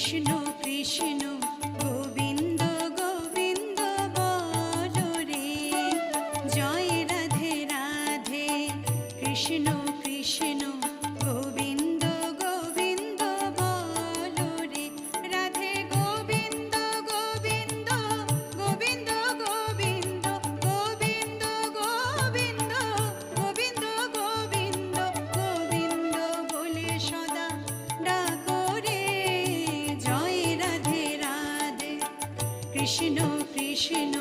কৃষ্ণ কৃষ্ণ গোবিন্দ গোবিন্দ বলো রে, জয় রাধে রাধে কৃষ্ণ কৃষ্ণ গোবিন্দ গোবিন্দ বলো রে, রাধে গোবিন্দ গোবিন্দ গোবিন্দ গোবিন্দ গোবিন্দ গোবিন্দ গোবিন্দ গোবিন্দ গোবিন্দ বলে সদা ডাকো রে, জয় রাধে রাধে কৃষ্ণ কৃষ্ণ